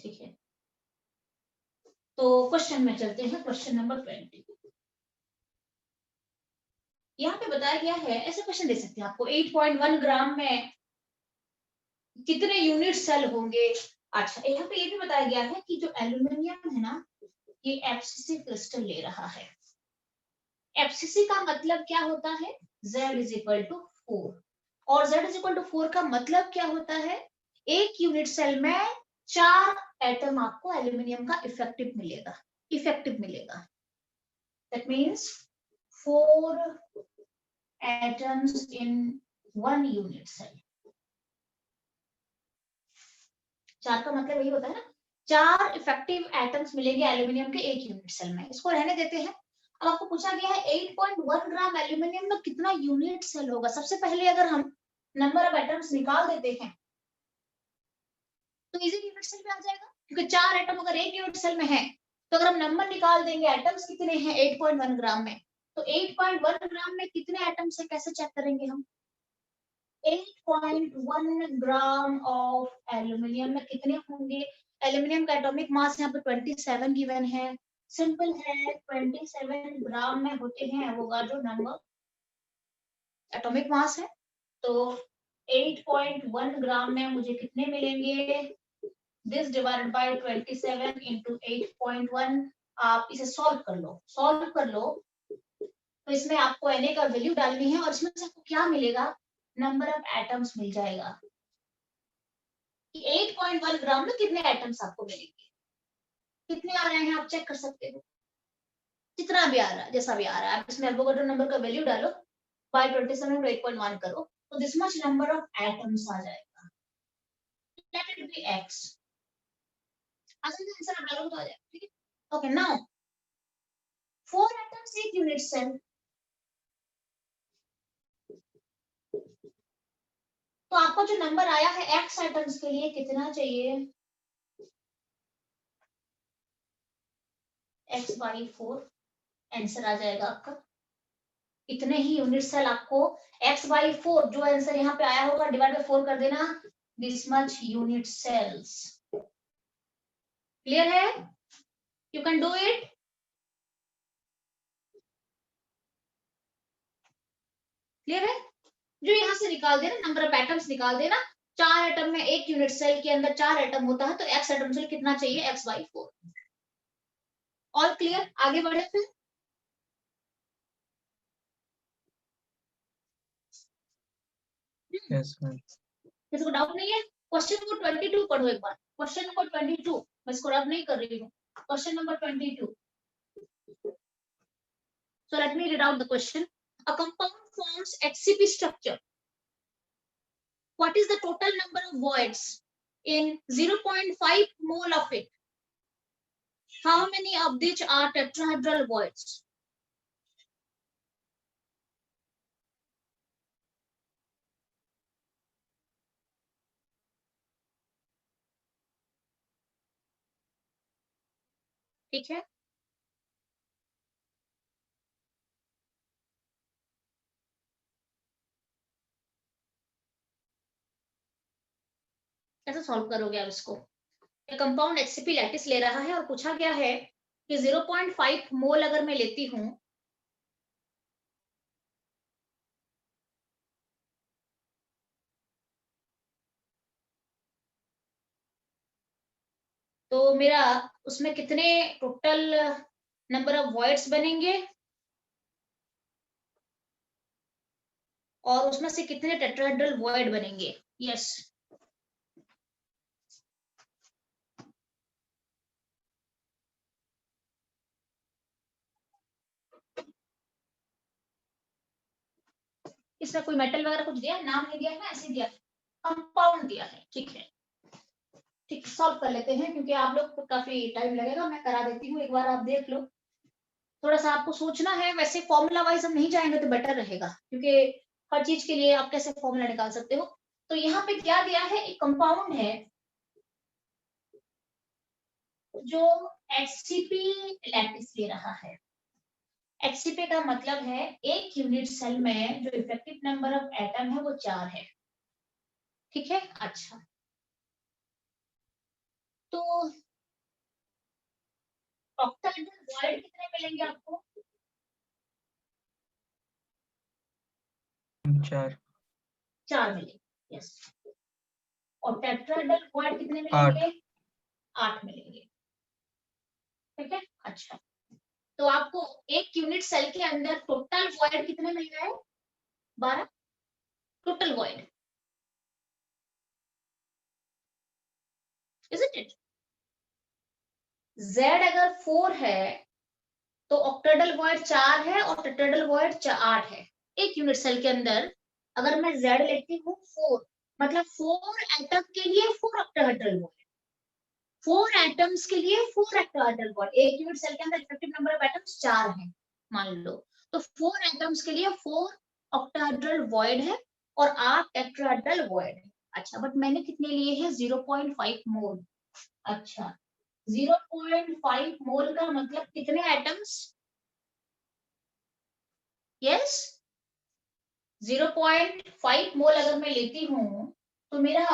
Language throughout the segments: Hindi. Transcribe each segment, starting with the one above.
ठीक है, तो क्वेश्चन में चलते हैं, क्वेश्चन नंबर 20। यहाँ पे बताया गया है, ऐसे क्वेश्चन दे सकते हैं आपको, 8.1 ग्राम में कितने यूनिट सेल होंगे। अच्छा, यहाँ पे ये भी बताया गया है कि जो एल्यूमिनियम है ना, ये एफसीसी क्रिस्टल ले रहा है। एफसीसी का मतलब क्या होता है, Z इज इक्वल टू 4, और Z इज इक्वल टू 4 का मतलब क्या होता है, एक यूनिट सेल में 4 एटम आपको एल्यूमिनियम का इफेक्टिव मिलेगा। That means 4 atoms in 1 unit cell। 4 का मतलब यही होता है ना, 4 इफेक्टिव एटम्स मिलेंगे एल्यूमिनियम के एक यूनिट सेल में। इसको रहने देते हैं। अब आपको पूछा गया है 8.1 ग्राम एल्यूमिनियम में कितना यूनिट सेल होगा। सबसे पहले अगर हम नंबर ऑफ एटम्स निकाल देते हैं तो इजी यूनिट सेल पे आ जाएगा, क्योंकि 4 एटम अगर एक यूनिट सेल में है तो अगर हम नंबर निकाल देंगे एटम्स कितने हैं 8.1 ग्राम में, तो 8.1 ग्राम में कितने एटम्स है कैसे चेक करेंगे हम। 8.1 ग्राम ऑफ एल्यूमिनियम में कितने होंगे। एल्यूमिनियम का एटॉमिक मास यहाँ पे 27 गिवन है। सिंपल है, 27 ग्राम में होते हैं एवोगाड्रो नंबर, एटॉमिक मास है। तो 8.1 ग्राम में मुझे कितने मिलेंगे, दिस डिवाइडेड बाय 27 इंटू 8.1। आप इसे सॉल्व कर लो तो इसमें आपको Na का वैल्यू डालनी है और इसमें से आपको क्या मिलेगा, नंबर ऑफ एटम्स मिल जाएगा। 8.1 ग्राम में कितने एटम्स आपको मिलेंगे, कितने आ रहे हैं आप चेक कर सकते हो, जितना भी आ रहा है, जैसा भी आ रहा है आप इसमें एवोगाड्रो नंबर का वैल्यू डालो, बाय 27 को 8.1 करो तो this much number of atoms आ जाएगा। लेट इट बी x, आसान से आंसर आप डालोगे तो आ जाएगा। ठीक है, ओके। नाउ 4 एटम्स एक यूनिट सेल, तो आपका जो नंबर आया है x एटम्स के लिए कितना चाहिए, x बाई 4 आंसर आ जाएगा आपका। इतने ही यूनिट सेल आपको x बाई 4 जो आंसर यहाँ पे आया होगा डिवाइड बाय 4 कर देना, this much unit cells. Clear है, you can do it. Clear है, जो यहाँ से निकाल देना, नंबर ऑफ एटम्स निकाल देना। 4 एटम में एक यूनिट सेल के अंदर 4 एटम होता है तो x एटम सेल कितना चाहिए, x बाई 4। ऑल क्लियर, आगे बढ़े फिर। Yes ma'am. किसी को डाउट नहीं है। क्वेश्चन नंबर 22 पढ़ो एक बार, क्वेश्चन नंबर 22 मैं इसको रब नहीं कर रही हूँ। Question number 22, so let me read out the question. A compound forms HCP structure. What is the total number of voids in 0.5 mole of it? How many of which are tetrahedral voids? ठीक है, कैसे सॉल्व करोगे आप इसको। कंपाउंड HCP लैटिस ले रहा है और पूछा गया है कि 0.5 मोल अगर मैं लेती हूं तो मेरा उसमें कितने टोटल नंबर ऑफ वॉइड्स बनेंगे और उसमें से कितने टेट्राहेड्रल वॉइड बनेंगे। यस, इसमें कोई मेटल वगैरह कुछ दिया, नाम नहीं दिया है ना, ऐसे दिया, कंपाउंड दिया है। ठीक है, ठीक, सॉल्व कर लेते हैं क्योंकि आप लोग को काफी टाइम लगेगा, मैं करा देती हूँ, एक बार आप देख लो। थोड़ा सा आपको सोचना है, वैसे फॉर्मूला वाइज हम नहीं जाएंगे तो बेटर रहेगा, क्योंकि हर चीज के लिए आप कैसे फॉर्मूला निकाल सकते हो। तो यहाँ पे क्या दिया है, एक कंपाउंड है जो HCP लैटिस ले रहा है। HCP का मतलब है एक यूनिट सेल में जो इफेक्टिव नंबर ऑफ एटम है वो 4 है। ठीक है, अच्छा, तो ऑक्टाहेड्रल वॉइड कितने मिलेंगे आपको? 4 मिलेंगे। यस। और टेट्राहेड्रल वॉइड कितने मिलेंगे? 8 मिलेंगे। ठीक है। अच्छा, तो आपको एक यूनिट सेल के अंदर टोटल वॉइड कितने मिल गए? 12 total void, isn't it? Z अगर 4 है तो ऑक्टेडल वॉइड 4 है और टेट्राहेड्रल वॉइड 8 है। एक यूनिट सेल के अंदर अगर मैं Z लेती हूँ 4, मतलब 4 एटम के लिए 4 ऑक्टाहेड्रल वॉइड, 4 एटम्स के लिए 4 ऑक्टाहेड्रल वॉइड। एक यूनिट सेल के अंदर इफेक्टिव नंबर ऑफ एटम्स 4 है मान लो, तो 4 एटम्स के लिए 4 ऑक्टाहेड्रल वॉइड है और 8 टेट्राहेड्रल वॉइड है। अच्छा, बट मैंने कितने लिए हैं? 0.5 मोल। अच्छा, 0.5 मोल का मतलब कितने एटम्स? यस, 0.5 मोल अगर मैं लेती हूँ तो मेरा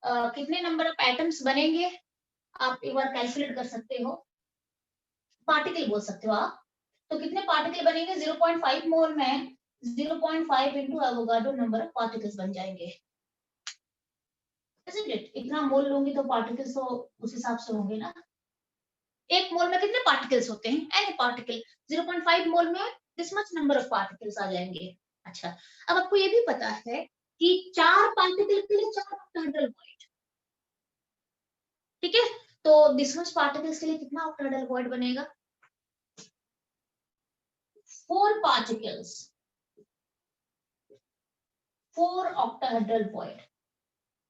कितने नंबर ऑफ एटम्स बनेंगे? आप एक बार कैलकुलेट कर सकते हो, पार्टिकल बोल सकते हो आप। तो कितने पार्टिकल बनेंगे 0.5 मोल में? 0.5 into Avogadro number of particles बन जाएंगे। इतना मोल लूंगी तो पार्टिकल्स तो उस हिसाब से होंगे ना। एक मोल में कितने पार्टिकल्स होते हैं? Any particle. 0.5 मोल में this much number of particles आ जाएंगे। अच्छा, अब आपको ये भी पता है कि 4 पार्टिकल के लिए 4 ऑक्टाहेड्रल वॉइड। ठीक है, तो दिस मच पार्टिकल्स के लिए कितना ऑक्टाहेड्रल वॉइड बनेगा? 4 पार्टिकल्स, 4 ऑक्टाहेड्रल वॉइड।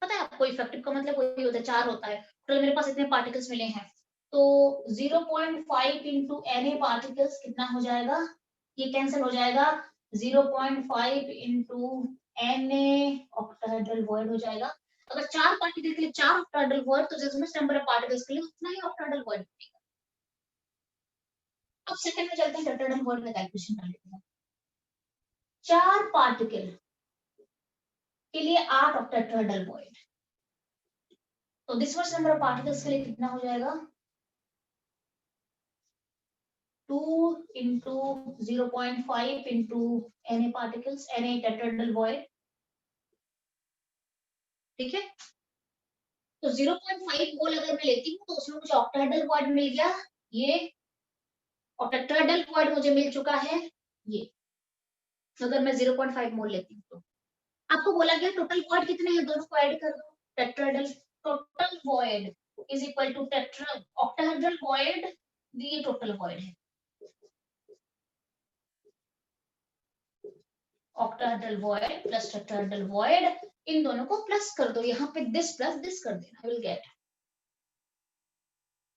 पता है आपको इफेक्टिव का मतलब वही होता है, 4 होता है। तो मेरे पास इतने पार्टिकल्स मिले हैं तो 0.5 इंटू Na पार्टिकल्स कितना हो जाएगा? ये कैंसिल हो जाएगा। 0.5 इंटू Na ऑक्टाहेड्रल वॉइड हो जाएगा। अगर 4 पार्टिकल के लिए 4 ऑक्टाहेड्रल वॉइड तो जिस नंबर ऑफ पार्टिकल्स के लिए उतना ही ऑक्टाहेड्रल वॉइड बनेगा। अब सेकंड में चलते हैं, टेट्राहेड्रल वॉइड में कैलकुलेशन कर लेते हैं। 4 पार्टिकल के लिए 8 ऑक्टाहेड्रल वॉइड, तो this much number of particles के लिए कितना हो जाएगा? 2 into 0.5 into Na particles, Na tetrahedral void। ठीक है, तो 0.5 मोल अगर मैं लेती हूँ तो उसमें मुझे ऑक्टाहेड्रल वॉइड मिल गया ये, और टेट्राहेड्रल वॉइड मुझे मिल चुका है ये। अगर मैं 0.5 मोल लेती हूँ तो आपको बोला गया टोटल वॉइड कितने हैं, दोनों को ऐड कर दो। Tetrahedral total void is equal to tetra octahedral void, ये टोटल वॉइड है। Octahedral void plus tetrahedral void, इन दोनों को प्लस कर दो, यहाँ पे दिस प्लस दिस कर देना, आई विल गेट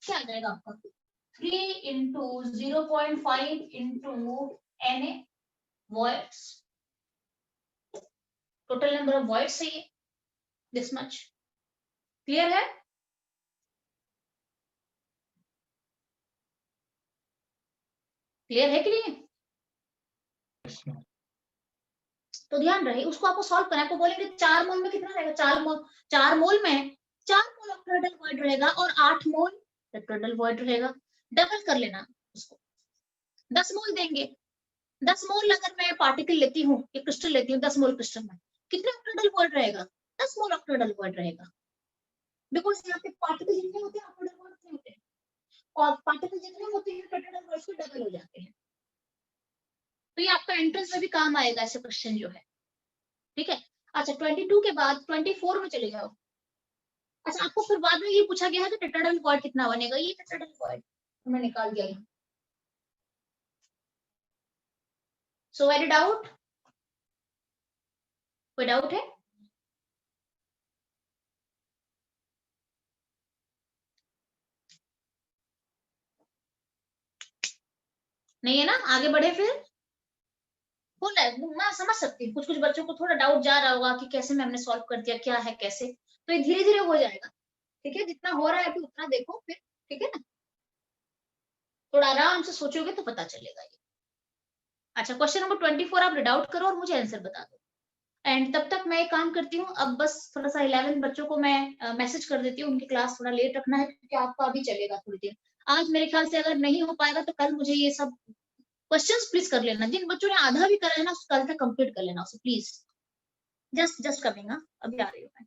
क्या आ जाएगा आपका 3 into 0.5 into Na voids, total number of voids है ये, दिस मच। क्लियर है? क्लियर है कि नहीं? तो ध्यान रहे, उसको आपको सॉल्व करना है। आपको बोलेंगे 4 मोल में कितना रहेगा? 4 मोल, 4 मोल में 4 मोल ऑक्टाहेड्रल वॉइड रहेगा और 8 मोल टेट्राहेड्रल वॉइड रहेगा। डबल कर लेना उसको, 10 मोल देंगे। 10 मोल अगर मैं पार्टिकल लेती हूँ, एक क्रिस्टल लेती हूँ, 10 मोल क्रिस्टल में कितने ऑक्टाहेड्रल वॉइड रहेगा? 10 मोल ऑक्टाहेड्रल वॉइड रहेगा। बिकॉज़ यहाँ पे पार्टिकल जितने होते हैं ऑक्टाहेड्रल वॉइड उतने होते हैं, और पार्टिकल जितने होते हैं टेट्राहेड्रल वॉइड से डबल हो जाते हैं। तो ये आपका एंट्रेंस में भी काम आएगा ऐसे क्वेश्चन जो है। ठीक है, अच्छा 22 के बाद 24 में चले जाओ। अच्छा, आपको फिर बाद में ये पूछा गया है कि टेट्राहेड्रल वॉइड कितना बनेगा, ये टेट्राहेड्रल वॉइड मैं निकाल दिया यहाँ। So any doubt? कोई डाउट है? नहीं है ना? आगे बढ़े फिर। बोला है, मैं समझ सकती हूँ, कुछ कुछ बच्चों को थोड़ा डाउट जा रहा होगा कि कैसे मैम ने सॉल्व कर दिया, क्या है कैसे, तो ये धीरे धीरे हो जाएगा। ठीक है, जितना हो रहा है अभी उतना देखो फिर। ठीक है ना, थोड़ा आराम से सोचोगे तो पता चलेगा ये। अच्छा, क्वेश्चन नंबर 24 आप रीड आउट करो और मुझे आंसर बता दो। एंड तब तक मैं एक काम करती हूँ, अब बस थोड़ा सा 11 बच्चों को मैं मैसेज कर देती हूँ, उनकी क्लास थोड़ा लेट रखना है क्योंकि आपका अभी चलेगा थोड़ी देर। आज मेरे ख्याल से अगर नहीं हो पाएगा तो कल मुझे ये सब क्वेश्चंस प्लीज कर लेना, जिन बच्चों ने आधा भी करा है ना कल तक कंप्लीट कर लेना उसे प्लीज। जस्ट कमिंग, अभी आ रही हूँ मैं।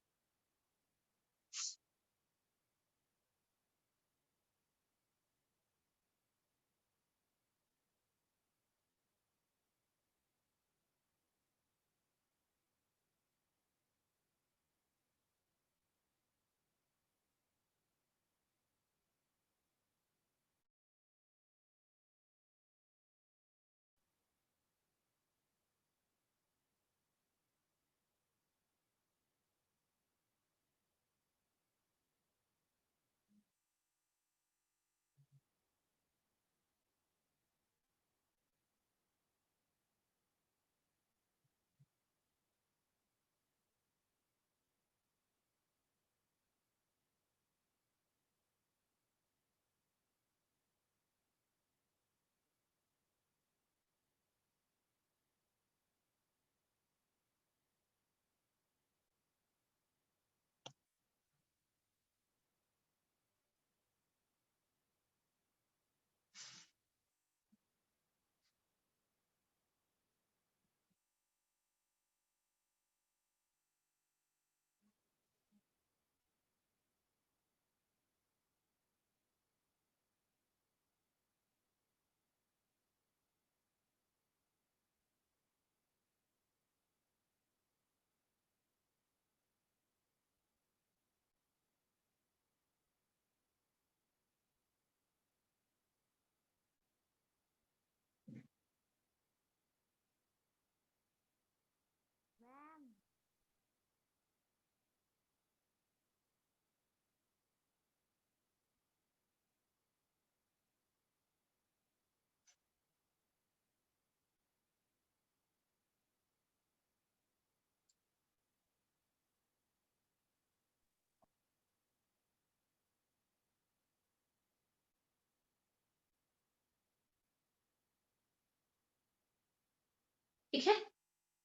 ठीक है,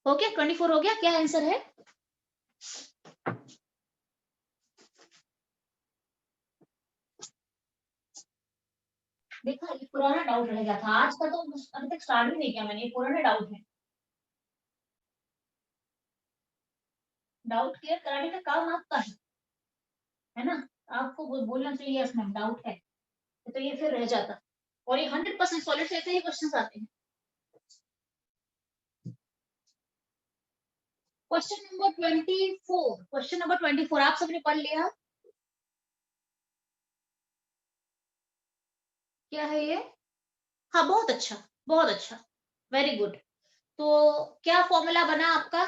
हो गया 24 हो गया, क्या आंसर है? देखा, ये पुराना डाउट रह गया था, आज का तो अभी तक स्टार्ट भी नहीं किया मैंने, ये पुराने डाउट है। डाउट क्लियर कराने का काम आपका है ना? आपको बोलना चाहिए इसमें डाउट है, तो ये फिर रह जाता। और ये 100% सॉलिड से ऐसे ही क्वेश्चन आते हैं। क्वेश्चन नंबर 24, क्वेश्चन नंबर 24 आप सबने पढ़ लिया? क्या है ये? हाँ, बहुत अच्छा, बहुत अच्छा, वेरी गुड। तो क्या फॉर्मूला बना आपका?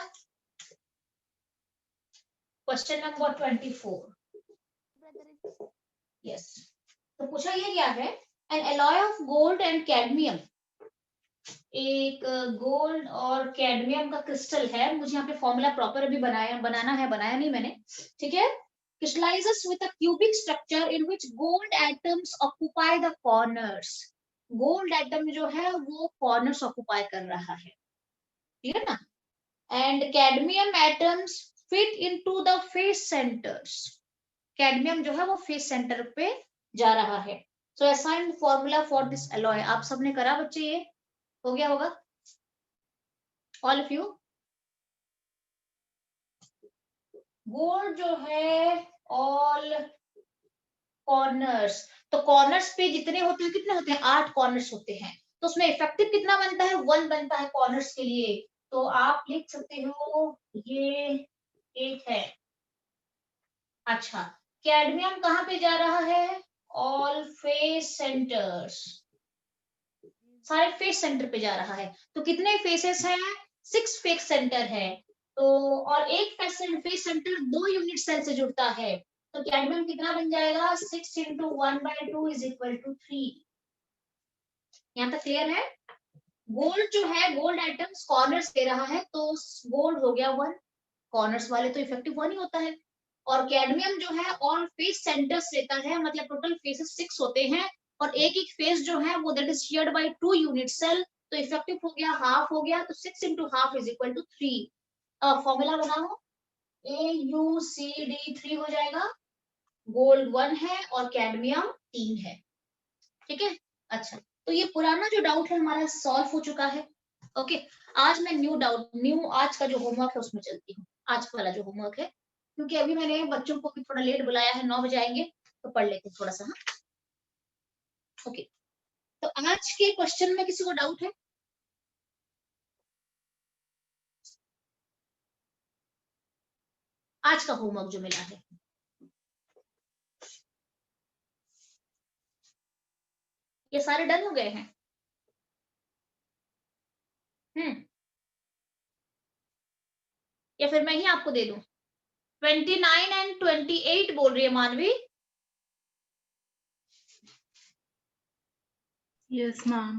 Question number 24, yes. तो पूछा ये क्या है? N alloy of gold and cadmium, एक गोल्ड और कैडमियम का क्रिस्टल है, मुझे यहाँ पे फॉर्मूला प्रॉपर अभी बनाना है, बनाया नहीं मैंने, ठीक है। crystallizes with a cubic structure in which gold atoms occupy the corners, gold atom जो है वो कॉर्नर्स ऑक्युपाई कर रहा है, ठीक है ना। And cadmium atoms fit into the face centres, cadmium जो है वो फेस सेंटर पे जा रहा है। So assign formula for this alloy, आप सबने करा बच्चे, ये हो गया होगा ऑल ऑफ यू। गोल्ड जो है ऑल कॉर्नर्स, तो कॉर्नर्स पे जितने होते हैं कितने होते हैं? 8 कॉर्नर्स होते हैं, तो उसमें इफेक्टिव कितना बनता है? 1 बनता है कॉर्नर्स के लिए। तो आप लिख सकते हो ये एक है। अच्छा, कैडमियम कहाँ पे जा रहा है? ऑल फेस सेंटर्स, सारे फेस सेंटर पे जा रहा है। तो कितने फेसेस हैं? 6 फेस सेंटर है। तो और एक फेस सेंटर 2 यूनिट सेल से जुड़ता है, तो कैडमियम कितना बन जाएगा? 6 इंटू 1/2 इज इक्वल टू 3। यहाँ तक क्लियर है? गोल्ड जो है, गोल्ड आइटम्स कॉर्नर्स दे रहा है, तो गोल्ड हो गया 1, कॉर्नर्स वाले तो इफेक्टिव 1 ही होता है। और कैडमियम जो है ऑल फेस सेंटर्स लेता है, मतलब टोटल फेसेस 6 होते हैं, और एक एक फेस जो है वो that is shared by 2 unit cell, तो इफेक्टिव हो गया हाफ, हो गया, तो 6 into half is equal to 3। Formula बनाओ, AuCd3 हो जाएगा, गोल्ड 1 है और कैडमियम 3 है, ठीक है। अच्छा, तो ये पुराना जो डाउट है हमारा सॉल्व हो चुका है। ओके, आज मैं न्यू आज का जो होमवर्क है उसमें चलती हूँ, आज वाला जो होमवर्क है, क्योंकि अभी मैंने बच्चों को भी थोड़ा लेट बुलाया है, 9 बजे आएंगे, तो पढ़ लेते हैं थोड़ा सा। ओके, तो आज के क्वेश्चन में किसी को डाउट है? आज का होमवर्क जो मिला है, ये सारे डन हो गए हैं? हम्म, या फिर मैं ही आपको दे दूं? 29 एंड 28 बोल रही है मानवी। Yes ma'am.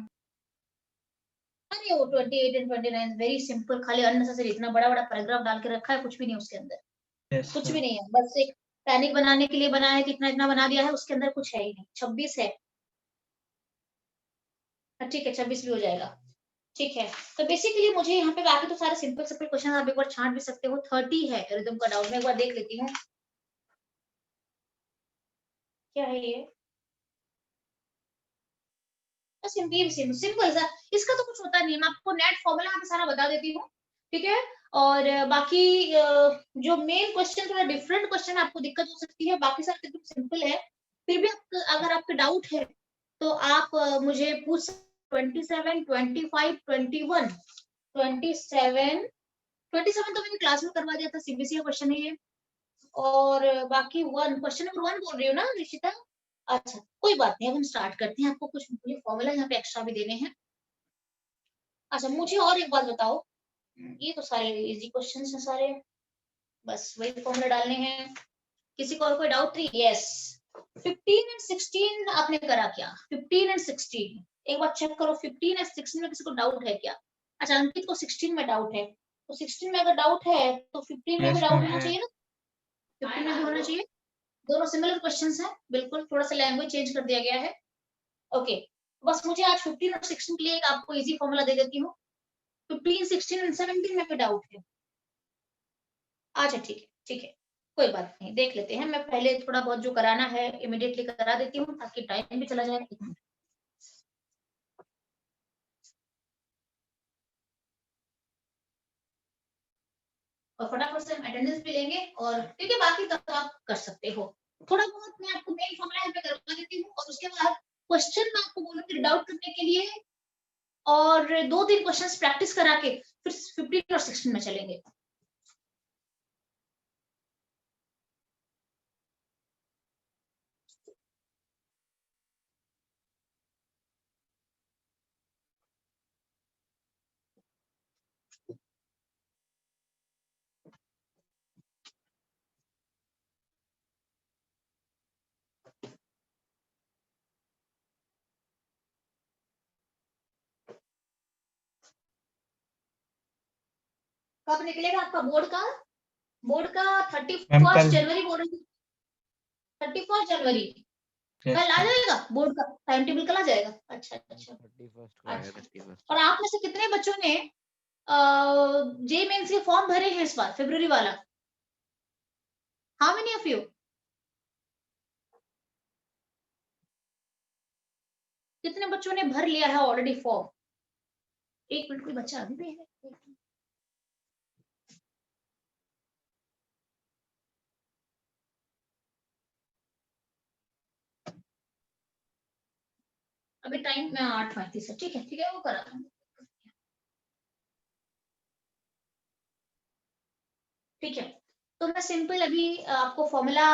अरे वो 28 एंड 29 वेरी सिंपल, खाली अननेसेसरी इतना बड़ा बड़ा पैराग्राफ डाल के रखा है, कुछ भी नहीं उसके अंदर, yes, कुछ भी नहीं है, बस एक पैनिक बनाने के लिए बनाया है कि इतना इतना बना दिया है, उसके अंदर कुछ है ही नहीं। 26 है, ठीक है 26 भी हो जाएगा, ठीक है। तो बेसिकली मुझे यहाँ पे बाकी तो सारे सिंपल सिंपल क्वेश्चन आप एक बार छांट भी सकते हो। 30 है रिदम का डाउट, मैं एक बार देख लेती हूँ क्या है ये। सिंपल सा, इसका तो कुछ होता नहीं है, मैं आपको नेट फॉर्मूला यहाँ पे सारा बता देती हूँ, ठीक है। और बाकी जो मेन क्वेश्चन थोड़ा डिफरेंट क्वेश्चन आपको दिक्कत हो सकती है, बाकी सारे एकदम सिंपल है। फिर भी अगर आपके डाउट है तो आप मुझे पूछ 27, 25, 21, 27, 27 तो मैंने क्लास में करवा दिया था, सीबीएसई का क्वेश्चन है ये। और बाकी क्वेश्चन नंबर 1 बोल रही हो ना निशिता? अच्छा, कोई बात नहीं, अब हम स्टार्ट करते हैं, आपको कुछ फॉर्मूला यहाँ पे एक्स्ट्रा भी देने हैं। अच्छा, मुझे और एक बात बताओ, ये तो सारे इजी क्वेश्चन हैं सारे, बस वही फॉर्मूला डालने हैं। किसी को और कोई डाउट नहीं? यस, 15 एंड 16 आपने करा क्या? 15 एंड 16 एक बार चेक करो, 15 एंड 16 में किसी को डाउट है क्या? अच्छा, अंकित को 16 में डाउट है, तो 16 में अगर डाउट है तो 15 में भी yes, डाउट ma'am, होना है। चाहिए ना, 15 में भी होना चाहिए। दोनों सिमिलर क्वेश्चंस हैं, बिल्कुल थोड़ा सा लैंग्वेज चेंज कर दिया गया है। ओके, बस मुझे आज 15 और 16 के लिए एक आपको इजी फॉर्मूला दे देती हूँ। 15, 16 एंड 17 में कोई डाउट है? अच्छा ठीक है, ठीक है, कोई बात नहीं, देख लेते हैं। मैं पहले थोड़ा बहुत जो कराना है इमिडिएटली करा देती हूँ ताकि टाइम भी चला जाए। और फटाफट से हम अटेंडेंस भी लेंगे, और ठीक है, बाकी तब आप कर सकते हो। थोड़ा बहुत मैं आपको मेन फॉर्मूला यहाँ पे करवा देती हूँ, और उसके बाद क्वेश्चन मैं आपको बोलूंगी डाउट करने के लिए, और 2-3 क्वेश्चंस प्रैक्टिस करा के फिर 15 और 16 में चलेंगे। कब निकलेगा आपका बोर्ड का? मैम 31 कल। जनवरी बोल रही थी, 31 जनवरी yes, कल आ ma'am, जाएगा बोर्ड का टाइम टेबल, कल आ जाएगा? अच्छा अच्छा 31st को आएगा, अच्छा। 31st। और आप में से कितने बच्चों ने जे मेंस के फॉर्म भरे हैं इस बार, फरवरी वाला? How many of you? कितने बच्चों ने भर लिया है ऑलरेडी फॉर्म? एक मिनट, कोई बच्चा अभी भी है? अभी टाइम में 8:35 है, ठीक है ठीक है, वो करा दूंगी, ठीक है। तो मैं सिंपल अभी आपको फॉर्मूला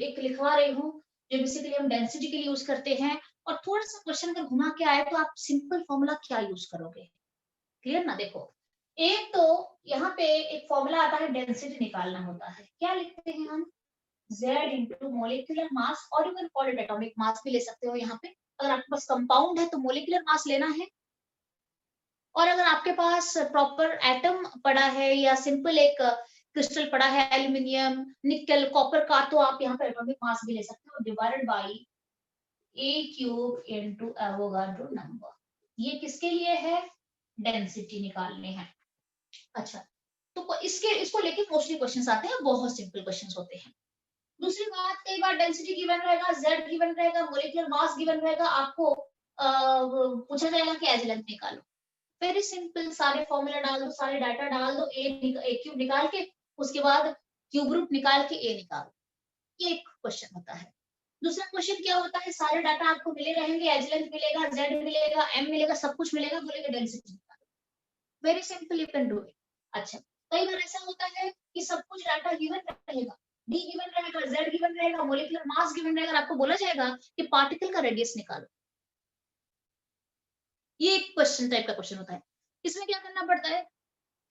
एक लिखवा रही हूँ, जो बेसिकली हम डेंसिटी के लिए यूज करते हैं। और थोड़ा सा क्वेश्चन अगर घुमा के आए तो आप सिंपल फॉर्मूला क्या यूज करोगे? क्लियर ना? देखो, एक तो यहाँ पे एक फॉर्मूला आता है, डेंसिटी निकालना होता है, क्या लिखते हैं हम? Z into मोलिकुलर मास, और you can call it atomic mass भी ले सकते हो यहाँ पे। अगर आपके पास कंपाउंड है तो मोलिकुलर मास लेना है, और अगर आपके पास प्रॉपर एटम पड़ा है या सिंपल एक क्रिस्टल पड़ा है, एल्यूमिनियम, निकल, कॉपर का, तो आप यहाँ पे एटॉमिक मास भी ले सकते हो, divided by A³ into Avogadro number. ये किसके लिए है? डेंसिटी निकालने हैं। अच्छा, तो इसको लेके मोस्टली क्वेश्चंस आते हैं, बहुत सिंपल क्वेश्चंस होते हैं। दूसरी बात, कई बार डेंसिटी गिवन रहेगा, जेड गिवन रहेगा, मोलिकुलर मास गिवन रहेगा, आपको पूछा जाएगा कि एज लेंथ निकालो। वेरी सिंपल, सारे फॉर्मूला डाल दो, सारे डाटा डाल दो, ए क्यूब निकाल के, उसके बाद क्यूब रूट निकाल के ए निकालो। ये एक क्वेश्चन होता है। दूसरा क्वेश्चन क्या होता है, सारे डाटा आपको मिले रहेंगे, एज लेंथ मिलेगा, जेड मिलेगा, एम मिलेगा, सब कुछ मिलेगा, बोलेगा डेंसिटी निकालो। Very simple, you can do it. अच्छा, कई बार ऐसा होता है कि सब कुछ डाटा गिवन रहेगा, डी गिवन रहेगा, जेड गिवन रहेगा, मोलिकुलर मास गिवन रहेगा, आपको बोला जाएगा कि पार्टिकल का रेडियस निकालो। ये एक क्वेश्चन टाइप का क्वेश्चन होता है। इसमें क्या करना पड़ता है,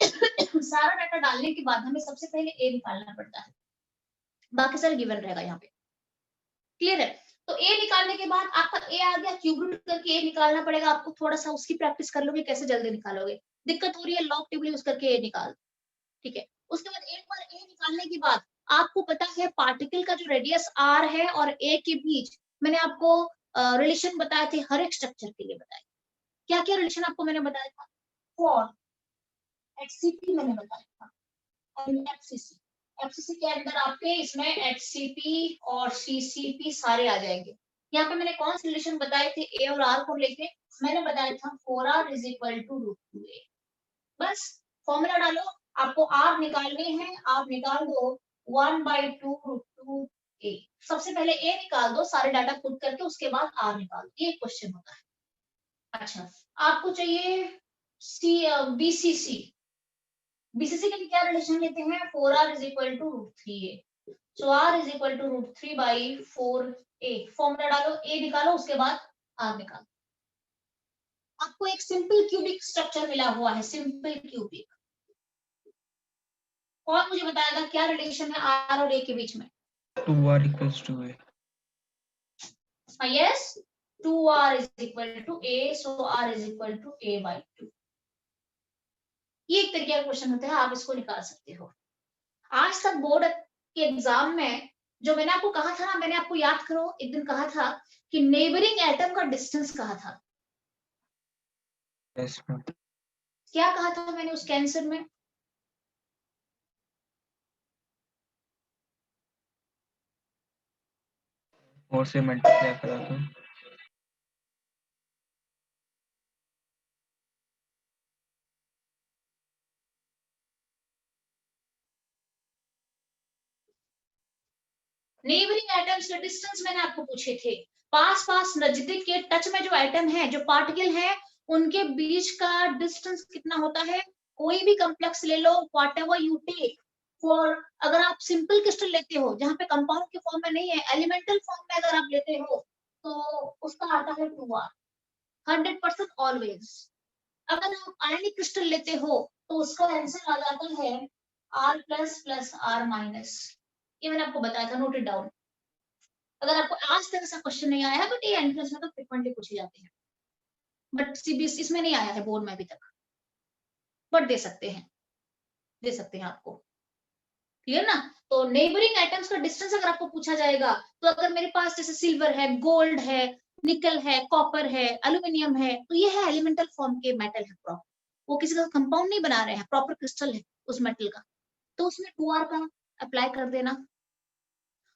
सारा डाटा डालने के बाद हमें सबसे पहले ए निकालना पड़ता है, बाकी सारे गिवन रहेगा यहाँ पे। क्लियर है? तो ए निकालने के बाद आपका ए आ गया, क्यूब रूट करके ए निकालना पड़ेगा आपको। थोड़ा सा उसकी प्रैक्टिस कर लोगे, कैसे जल्दी निकालोगे। दिक्कत हो रही है, लॉग टेबल यूज करके ए निकाल, ठीक है। उसके बाद एक बार ए निकालने के बाद आपको पता है पार्टिकल का जो रेडियस आर है और ए के बीच, मैंने आपको रिलेशन बताए थे, हर एक स्ट्रक्चर के लिए बताए। क्या क्या रिलेशन आपको मैंने बताया था, फॉर एचसीपी मैंने बताया था, और एफसीसी। एफसीसी के अंदर आपके इसमें एचसीपी और सीसीपी सारे आ जाएंगे। यहाँ पे मैंने कौन से रिलेशन बताए थे ए और आर को लेके, मैंने बताया था 4r is equal to √2a। बस फॉर्मूला डालो, आपको आर निकालने हैं, आप निकाल दो 1/2 √2a। सबसे पहले ए निकाल दो, सारे डाटा पुट करके, उसके बाद आर निकाल दो। ये क्वेश्चन होता है। अच्छा, आपको चाहिए सी बीसीसी। बीसीसी के लिए क्या रिलेशन लेते हैं, 4r is equal to √3a। So r is equal to √3/4a। Formula डालो, ए निकालो, उसके बाद आर निकालो। आपको एक सिंपल क्यूबिक स्ट्रक्चर मिला हुआ है, सिंपल क्यूबिक। कौन मुझे बताएगा क्या रिलेशन है आर और ए के बीच में? 2r equals to a. Yes, 2r is equal to a, so r is equal to a/2। ये एक तरीके का क्वेश्चन होता है, आप इसको निकाल सकते हो। आज तक बोर्ड के एग्जाम में जो मैंने आपको कहा था ना, मैंने आपको याद करो, एक दिन कहा था कि नेबरिंग एटम का डिस्टेंस कहा था। Yes, ma'am. क्या कहा था मैंने उसके आंसर में? और से मल्टीप्लाई करा तो नेबरिंग एटम्स के डिस्टेंस मैंने आपको पूछे थे। पास पास नजदीक के टच में जो एटम है, जो पार्टिकल है, उनके बीच का डिस्टेंस कितना होता है। कोई भी कॉम्प्लेक्स ले लो, व्हाटएवर यू टेक, फॉर अगर आप सिंपल क्रिस्टल लेते हो जहां पे कंपाउंड के फॉर्म में नहीं है, एलिमेंटल फॉर्म में अगर आप लेते हो तो उसका आता है 2r, 100% ऑलवेज। अगर आप आयनिक क्रिस्टल लेते हो तो उसका आंसर आ जाता है r+ r-। ये मैंने आपको बताया था, नोट इट डाउन। अगर आपको आज तक ऐसा क्वेश्चन नहीं आया है, बट ये एंट्रेंस में तो फ्रिक्वेंटली पूछे जाते हैं, बट सीबीएसई इसमें नहीं आया है, बोर्ड में अभी तक, बट दे सकते हैं आपको। क्लियर ना? तो नेबरिंग एटम्स का डिस्टेंस अगर आपको पूछा जाएगा, तो अगर मेरे पास जैसे सिल्वर है, गोल्ड है, निकल है, कॉपर है, एल्यूमिनियम है, तो ये है एलिमेंटल फॉर्म के मेटल है प्रॉपर। वो किसी का कंपाउंड नहीं बना रहे हैं, प्रॉपर क्रिस्टल है उस मेटल का, तो उसमें 2r का अप्लाई कर देना।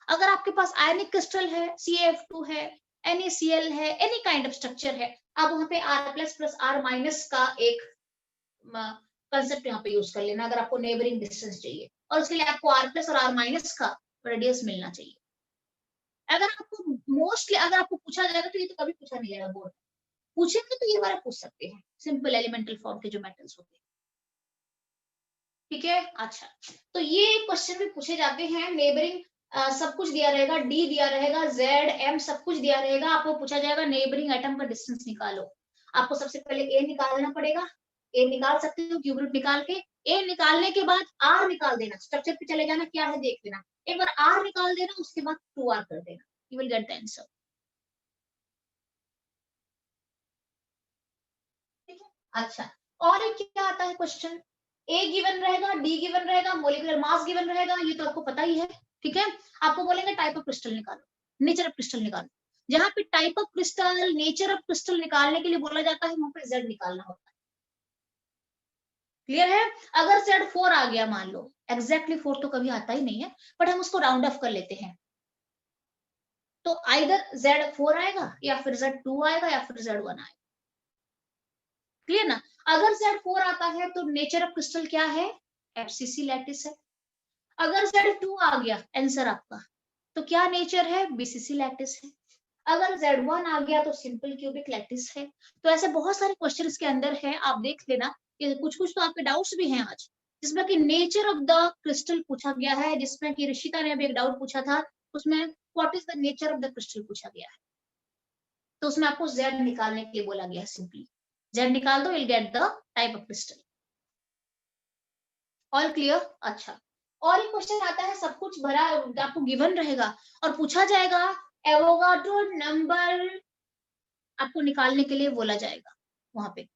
अगर आपके पास आयनिक क्रिस्टल है, CaF2 है, NaCl है, एनी काइंड ऑफ स्ट्रक्चर है, आप वहां पे r+ r- का एक कंसेप्ट यहाँ पे यूज कर लेना, अगर आपको नेबरिंग डिस्टेंस चाहिए, और उसके लिए आपको r+ और r- का रेडियस मिलना चाहिए। अगर आपको मोस्टली अगर आपको पूछा जाएगा, तो ये तो कभी पूछा नहीं जाएगा बोर्ड, पूछेंगे तो ये वाला पूछ सकते हैं, सिंपल एलिमेंटल फॉर्म के जो मेटल्स होते हैं। ठीक है, अच्छा, तो ये क्वेश्चन भी पूछे जाते हैं। नेबरिंग सब कुछ दिया रहेगा, डी दिया रहेगा, जेड एम सब कुछ दिया रहेगा, आपको पूछा जाएगा नेबरिंग एटम का डिस्टेंस निकालो। आपको सबसे पहले ए निकालना पड़ेगा, ए निकाल सकते हो क्यूब रूट निकाल के। ए निकालने के बाद आर निकाल देना, स्ट्रक्चर पे चले जाना, क्या है देख लेना, एक बार आर निकाल देना, उसके बाद 2r कर देना, you will get the answer. ठीक है, अच्छा, और एक क्या आता है क्वेश्चन, ए गिवन रहेगा, डी गिवन रहेगा, मोलिकुलर मास गिवन रहेगा, ये तो आपको पता ही है। ठीक है, आपको बोलेंगे टाइप ऑफ क्रिस्टल निकालो, नेचर ऑफ क्रिस्टल निकालो। जहां पे type of crystal, nature of crystal निकालने के लिए बोला जाता है, वहां पे जेड निकालना होता है। क्लियर है? अगर Z4 आ गया मान लो, एग्जैक्टली 4 तो कभी आता ही नहीं है, बट हम उसको राउंड ऑफ कर लेते हैं, तो आइदर Z4 आएगा या फिर Z2 आएगा या फिर Z1 आएगा। क्लियर ना? अगर Z4 आता है तो नेचर ऑफ क्रिस्टल क्या है? FCC लैटिस है। अगर Z2 आ गया आंसर आपका, तो क्या नेचर है? BCC लैटिस है। अगर Z1 आ गया तो सिंपल क्यूबिक लैटिस है। तो ऐसे बहुत सारे क्वेश्चंस के अंदर है, आप देख लेना। ये कुछ तो आपके डाउट्स भी हैं आज, जिसमें कि नेचर ऑफ द क्रिस्टल पूछा गया है, जिसमें कि ऋषिता ने भी एक डाउट पूछा था, उसमें what is the nature of the crystal पूछा गया है। तो उसमें आपको Z निकालने के लिए बोला गया है, सिंपली Z निकाल दो, will get the type of crystal. All clear? अच्छा, और एक क्वेश्चन आता है, सब कुछ भरा आपको गिवन रहेगा और पूछा जाएगा एवोगाड्रो नंबर आपको निकालने के लिए बोला जाएगा वहां पे।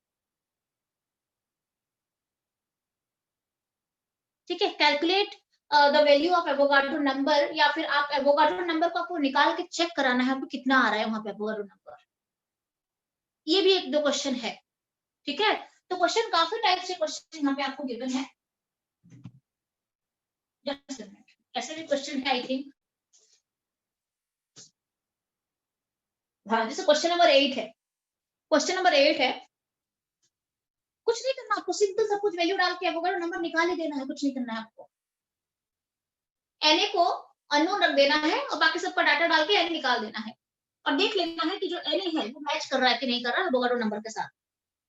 ठीक है, calculate the value of Avogadro number, या फिर आप एवोगाड्रो नंबर को आपको निकाल के चेक कराना है आपको कितना आ रहा है वहां पे एवोगाड्रो नंबर। ये भी एक दो क्वेश्चन है। ठीक है, तो क्वेश्चन काफी टाइप से क्वेश्चन यहाँ पे आपको गिवन है। ऐसे भी क्वेश्चन है आई थिंक। हाँ, जैसे क्वेश्चन नंबर 8 है। क्वेश्चन नंबर 8 है, कुछ नहीं करना आपको, सिंपल सब कुछ वैल्यू डाल के एवोगाड्रो नंबर निकाल ही देना है, कुछ नहीं करना है आपको। Na को अननोन रख देना है और बाकी सबका डाटा डाल के Na निकाल देना है, और देख लेना है कि जो Na है वो मैच कर रहा है कि नहीं कर रहा है एवोगाड्रो नंबर के साथ।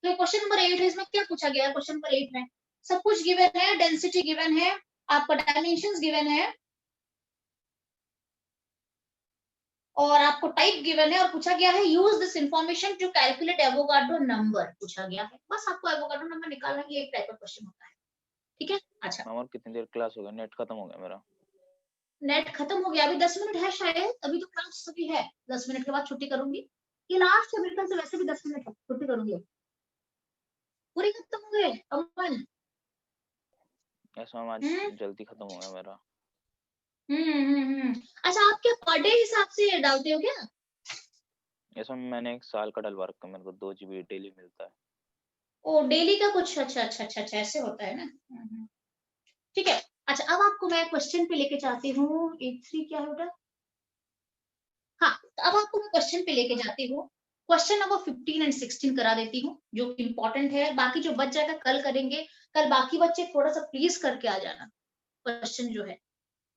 तो क्वेश्चन नंबर 8 है, इसमें क्या पूछा गया है? क्वेश्चन नंबर 8 में सब कुछ गिवन है, डेंसिटी गिवन है, आपका डायमेंशंस गिवन है, और आपको टाइप गिवन है, और पूछा गया है use this information to calculate Avogadro number पूछा गया है। बस आपको एवोगाड्रो नंबर निकालना, ये एक टाइप का क्वेश्चन होता है। ठीक है, अच्छा मैम और कितनी देर क्लास हो गया? नेट खत्म हो गया मेरा। नेट खत्म हो गया, अभी 10 मिनट है शायद, अभी तो क्लास अभी है, 10 मिनट के बाद छुट्टी करूंगी। ये लास्ट है मेरे से, वैसे भी 10 मिनट है, छुट्टी करूंगी। पूरी खत्म हो गए अमन? यस मैम, आज जल्दी खत्म हो गया मेरा। अच्छा, आप क्या पर डे हिसाब से डालते हो क्या? यस मैम, मैंने 1 साल का डलवा रखा है, मेरे को 2 GB डेली मिलता है। ओ, डेली का कुछ, अच्छा अच्छा अच्छा अच्छा, ऐसे होता है ना। ठीक है, अच्छा, अब आपको मैं क्वेश्चन पे लेके जाती हूँ। 8-3 क्या है बेटा? हाँ, तो अब आपको मैं क्वेश्चन पे लेके जाती हूँ। क्वेश्चन नंबर 15 एंड 16 करा देती हूँ, जो इम्पोर्टेंट है। बाकी जो बच जाएगा कल करेंगे। कल बाकी बच्चे थोड़ा सा प्लीज करके आ जाना क्वेश्चन जो है।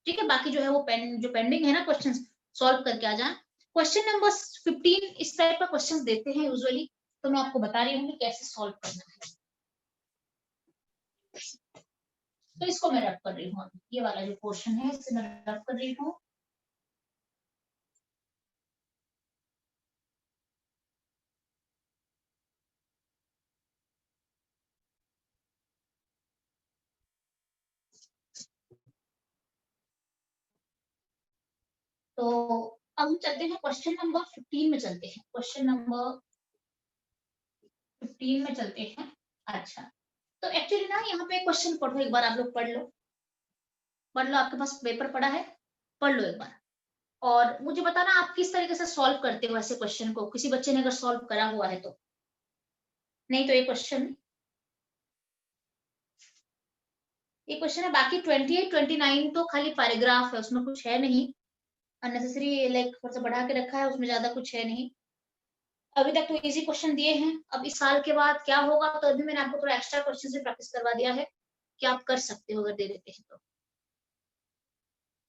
ठीक है, बाकी जो है वो जो पेंडिंग है ना क्वेश्चन, सॉल्व करके आ जाए। क्वेश्चन नंबर 15 इस टाइप का क्वेश्चन देते हैं यूजुअली, तो मैं आपको बता रही हूँ कि कैसे सॉल्व करना है। तो इसको मैं रब कर रही हूँ, ये वाला जो पोर्शन है इसे मैं रब कर रही हूँ। तो अब हम चलते हैं क्वेश्चन नंबर 15 में चलते हैं। क्वेश्चन नंबर 15 में चलते हैं। अच्छा, तो एक्चुअली ना यहाँ पे क्वेश्चन पढ़ो एक बार, आप लोग पढ़ लो, आपके पास पेपर पड़ा है, पढ़ लो एक बार, और मुझे बताना आप किस तरीके से सॉल्व करते हो ऐसे क्वेश्चन को, किसी बच्चे ने अगर सॉल्व करा हुआ है तो। नहीं तो ये क्वेश्चन है। बाकी 28 29 तो खाली पैराग्राफ है, उसमें कुछ है नहीं, अननेसेसरी लाइक थोड़ा सा बढ़ा के रखा है, उसमें ज्यादा कुछ है नहीं। अभी तक तो इजी क्वेश्चन दिए हैं, अब इस साल के बाद क्या होगा, तो अभी मैंने आपको थोड़ा एक्स्ट्रा क्वेश्चन से प्रैक्टिस करवा दिया है कि आप कर सकते हो अगर दे देते हैं तो।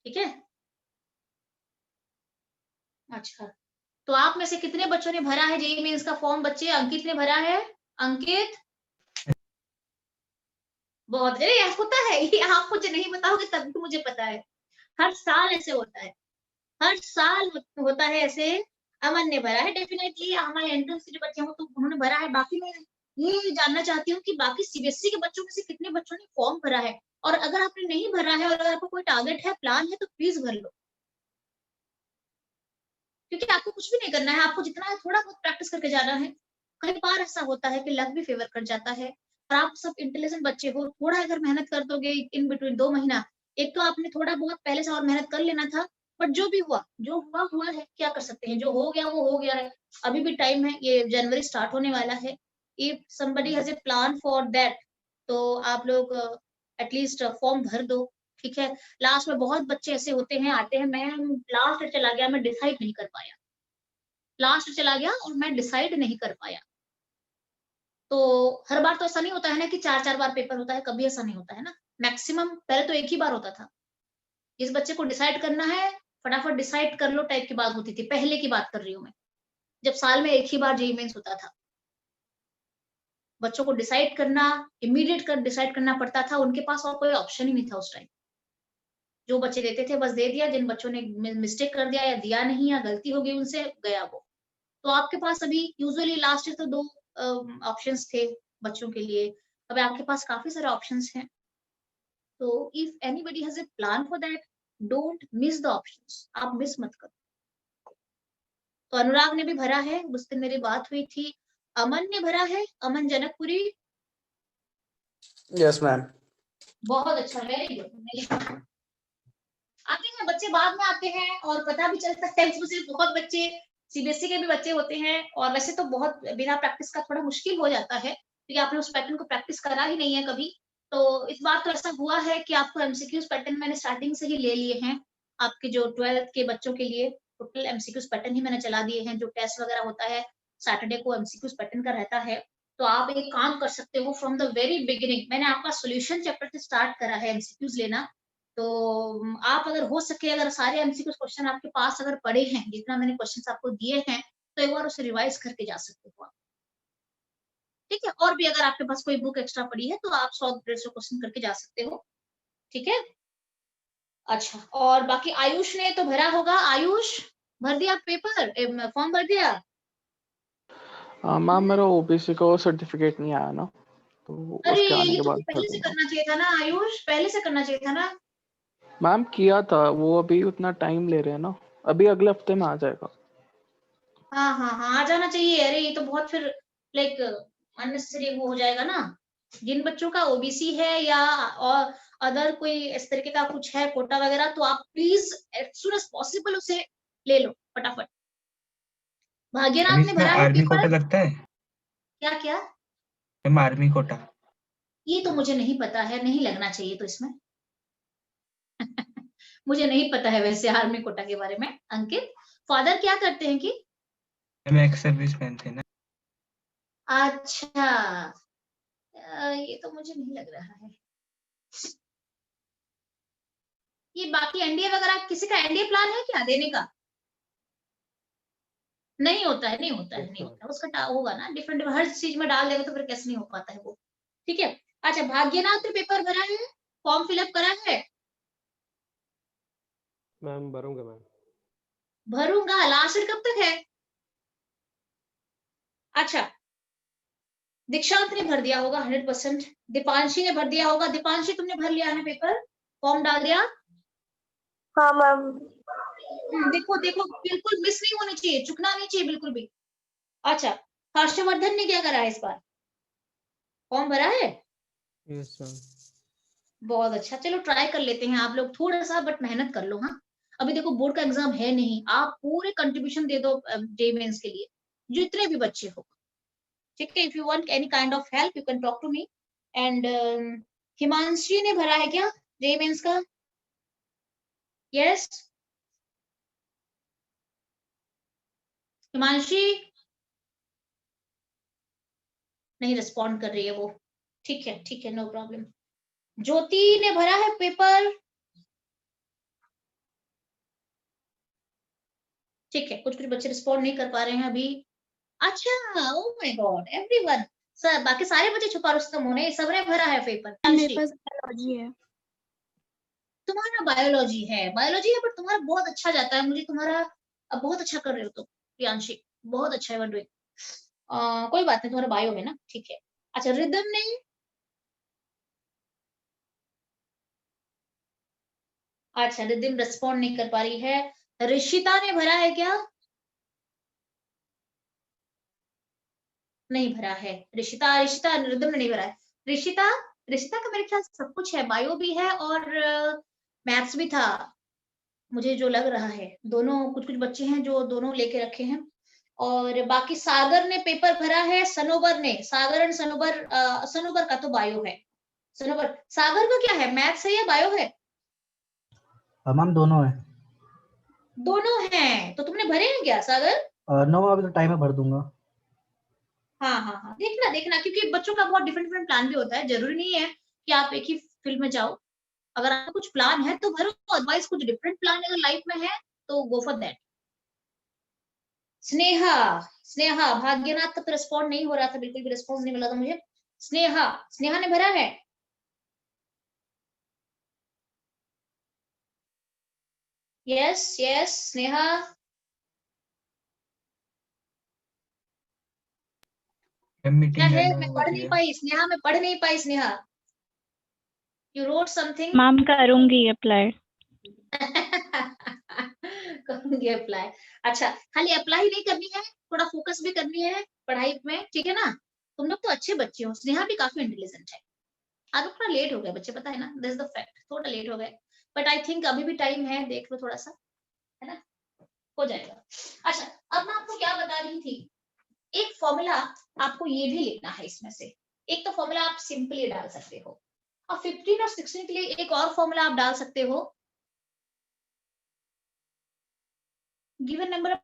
ठीक है, अच्छा, तो आप में से कितने बच्चों ने भरा है जेईई मेंस का फॉर्म? बच्चे, अंकित ने भरा है? अंकित, बहुत होता है ये, आप मुझे नहीं बताओगे तब भी मुझे पता है, हर साल ऐसे होता है, हर साल होता है ऐसे। अमन ने भरा है डेफिनेटली, हमारे एंट्रेंस के बच्चे हैं तो उन्होंने भरा है। बाकी मैं ये जानना चाहती हूँ कि बाकी सीबीएसई के बच्चों में से कितने बच्चों ने फॉर्म भरा है, और अगर आपने नहीं भरा है और अगर आपको कोई टारगेट है, प्लान है, तो प्लीज भर लो, क्योंकि आपको कुछ भी नहीं करना है, आपको जितना है थोड़ा बहुत प्रैक्टिस करके जाना है। कई बार ऐसा होता है कि लक भी फेवर कर जाता है, और आप सब इंटेलिजेंट बच्चे हो, थोड़ा अगर मेहनत कर दोगे इन बिटवीन 2 महीना, एक तो आपने थोड़ा बहुत पहले से और मेहनत कर लेना था, बट जो भी हुआ, जो हुआ हुआ है, क्या कर सकते हैं, जो हो गया वो हो गया है। अभी भी टाइम है, ये जनवरी स्टार्ट होने वाला है। If somebody has a plan for that, तो आप लोग एटलीस्ट फॉर्म भर दो, ठीक है। लास्ट में बहुत बच्चे ऐसे होते हैं, आते हैं, मैं लास्ट चला गया, मैं डिसाइड नहीं कर पाया, लास्ट चला गया और मैं डिसाइड नहीं कर पाया। तो हर बार तो ऐसा नहीं होता है ना कि 4-4 बार पेपर होता है, कभी ऐसा नहीं होता है ना। मैक्सिमम पहले तो एक ही बार होता था। जिस बच्चे को डिसाइड करना है, फटाफट डिसाइड कर लो टाइप की बात होती थी। पहले की बात कर रही हूँ मैं, जब साल में एक ही बार जेईई मेंस होता था। बच्चों को डिसाइड करना, इमीडिएट कर डिसाइड करना पड़ता था, उनके पास और कोई ऑप्शन ही नहीं था उस टाइम। जो बच्चे देते थे बस दे दिया, जिन बच्चों ने मिस्टेक कर दिया या दिया नहीं या गलती हो गई उनसे, गया वो। तो आपके पास अभी यूजुअली लास्ट ईयर तो 2 ऑप्शंस थे बच्चों के लिए, अभी आपके पास काफी सारे ऑप्शंस हैं। तो if anybody has a plan for that, don't miss the options, आप मिस मत करो। तो अनुराग ने भी भरा है, उस दिन मेरी बात हुई थी। अमन ने भरा है, अमन जनकपुरी। Yes ma'am. बहुत अच्छा, वेरी गुड। आते हैं बच्चे, बाद में आते हैं और पता भी चलता है, इसमें से बहुत बच्चे सीबीएसई के भी बच्चे होते हैं, और वैसे तो बहुत बिना प्रैक्टिस का थोड़ा मुश्किल हो जाता है, क्योंकि आपने उस पैटर्न को प्रैक्टिस करा ही नहीं है कभी। तो इस बार तो ऐसा हुआ है कि आपको एमसीक्यूज पैटर्न मैंने स्टार्टिंग से ही ले लिए हैं। आपके जो 12th के बच्चों के लिए टोटल एमसीक्यूज पैटर्न ही मैंने चला दिए हैं। जो टेस्ट वगैरह होता है सैटरडे को एमसीक्यूज पैटर्न का रहता है। तो आप एक काम कर सकते हो, फ्रॉम द वेरी बिगिनिंग मैंने आपका सोल्यूशन चैप्टर से स्टार्ट करा है एमसीक्यूज लेना। तो आप अगर हो सके, अगर सारे एमसीक्यूज क्वेश्चन आपके पास अगर पड़े हैं, जितना मैंने क्वेश्चंस आपको दिए हैं, तो एक बार उसे रिवाइज करके जा सकते हो आप, ठीक है। और भी अगर आपके पास कोई बुक एक्स्ट्रा पड़ी है तो आप 100-150 क्वेश्चन करके जा सकते हो, ठीक है। अच्छा, और बाकी आयुष ने तो भरा होगा। आयुष, भर दिया पेपर, फॉर्म भर दिया? मैम मेरा ओबीसी का सर्टिफिकेट नहीं आया ना, तो अरे उसके आने ये के तो बाद भर पहले से दूंगा। करना चाहिए था ना आयुष, पहले से करना चाहिए था ना। मैम किया था वो, अभी उतना टाइम ले रहे हैं ना, अभी अगले हफ्ते में आ जाएगा। हाँ हाँ हाँ, आ जाना चाहिए। अरे ये तो बहुत फिर लाइक अननेसेसरी वो हो जाएगा ना। जिन बच्चों का ओबीसी है या और अदर कोई इस तरीके का कुछ है कोटा वगैरह, तो आप please as soon as possible उसे ले लो फटाफट। मैम भाग्यनाथ ने इसमें भरा है आर्मी कोटा पेपर। लगता है? क्या क्या? Ma'am army quota? ये तो मुझे नहीं पता है, नहीं लगना चाहिए तो इसमें। मुझे नहीं पता है वैसे आर्मी कोटा के बारे में। अंकित, फादर क्या करते हैं कि? मैम एक्स सर्विस मैन थे ना। अच्छा, ये तो मुझे नहीं लग रहा है। ये बाकी एनडीए वगैरह, किसी का एनडीए प्लान है क्या देने का? नहीं होता है, नहीं होता है, नहीं होता है। उसका होगा ना डिफरेंट, हर चीज में डाल देगा तो फिर कैसे नहीं हो पाता है वो, ठीक है। अच्छा, भाग्यनाथ ने पेपर भरा है, फॉर्म फिलअप करा है? मैम भरूंगा मैम। भरूंगा, लास्ट डेट कब तक है? अच्छा, दीक्षांत ने भर दिया होगा 100%। दीपांशी ने भर दिया होगा। दीपांशी, तुमने भर लिया है पेपर, फॉर्म डाल दिया? हाँ मैम। देखो देखो, बिल्कुल मिस नहीं होनी चाहिए, चुकना नहीं चाहिए बिल्कुल भी। अच्छा, हर्षवर्धन ने क्या करा है इस बार, फॉर्म भरा है? Yes ma'am. बहुत अच्छा, चलो ट्राई कर लेते हैं। आप लोग थोड़ा सा बट मेहनत कर लो। हाँ, अभी देखो बोर्ड का एग्जाम है नहीं, आप पूरे कंट्रीब्यूशन दे दो जे मेंस के लिए, जितने भी बच्चे हो, ठीक है। If you want any kind of help you can talk to me. And Himanshi ने भरा है क्या जे मेंस का? यस, हिमांशी नहीं रिस्पॉन्ड कर रही है वो, ठीक है ठीक है, नो प्रॉब्लम। ज्योति ने भरा है पेपर, ठीक है। कुछ कुछ बच्चे रिस्पॉन्ड नहीं कर पा रहे हैं अभी। अच्छा, oh my God, everyone, sir बाकी सारे बच्चे छुपा रुस्तम होने, सबने भरा है पेपर। मेरे पास बायोलॉजी है। तुम्हारा बायोलॉजी है, बायोलॉजी है, बट तुम्हारा बहुत अच्छा जाता है, मुझे तुम्हारा बहुत अच्छा कर रहे हो तुम प्रियांशी, बहुत अच्छा है डूइंग। कोई बात नहीं, तुम्हारा बायो में ना, ठीक है। अच्छा, रिदम ने, अच्छा रिदम रिस्पॉन्ड नहीं कर पा रही है। ऋषिता ने भरा है क्या? नहीं भरा है। ऋषिता, ऋषिता, रिदम ने नहीं भरा है। ऋषिता, ऋषिता का मेरे ख्याल से सब कुछ है, बायो भी है और मैथ्स भी था, मुझे जो लग रहा है। दोनों, कुछ कुछ बच्चे हैं जो दोनों लेके रखे हैं। और बाकी सागर ने पेपर भरा है, सनोबर ने, सागर एंड सनोबर, सनोबर का तो बायो है, सुनो पर सागर का क्या है, मैथ्स है या बायो है? मैम दोनों है। दोनों हैं, तो तुमने भरे हैं क्या सागर? नो अभी तो टाइम है, भर दूंगा। हाँ हाँ हाँ, देखना देखना, क्योंकि बच्चों का बहुत डिफरेंट डिफरेंट प्लान भी होता है, जरूरी नहीं है कि आप एक ही फील्ड में जाओ। अगर आपका कुछ प्लान है तो भरो, अदरवाइज कुछ डिफरेंट प्लान अगर लाइफ में है तो go for that. Sneha, Sneha, Bhagyanath का तो रिस्पॉन्ड नहीं हो रहा था, बिल्कुल भी रिस्पॉन्स नहीं मिला था मुझे। स्नेहा, स्नेहा ने भरा है? Yes yes Sneha. मैम क्या मीटिंग है, रन मैं हो पढ़ रही नहीं है। पाई स्नेहा, मैं पढ़ नहीं पाई Sneha. You wrote something? Ma'am करूंगी अप्लाई। करूंगी अप्लाई। अच्छा, खाली अप्लाई नहीं करनी है, थोड़ा फोकस भी करनी है पढ़ाई में, ठीक है ना? तुम लोग तो अच्छे बच्चे हो, स्नेहा भी काफी इंटेलिजेंट है। आप लोग थोड़ा लेट हो गए बच्चे, पता है ना, दिस इज द फैक्ट, थोड़ा लेट हो गए, बट आई थिंक अभी भी टाइम है, देख लो थोड़ा सा, है ना, हो जाएगा। अच्छा, अब मैं आपको क्या बता रही थी, एक फॉर्मूला आपको ये भी लिखना है इसमें से। एक तो फॉर्मूला आप सिंपली डाल सकते हो, और 15 और 16 के लिए एक और फॉर्मूला आप डाल सकते हो, गिवन नंबर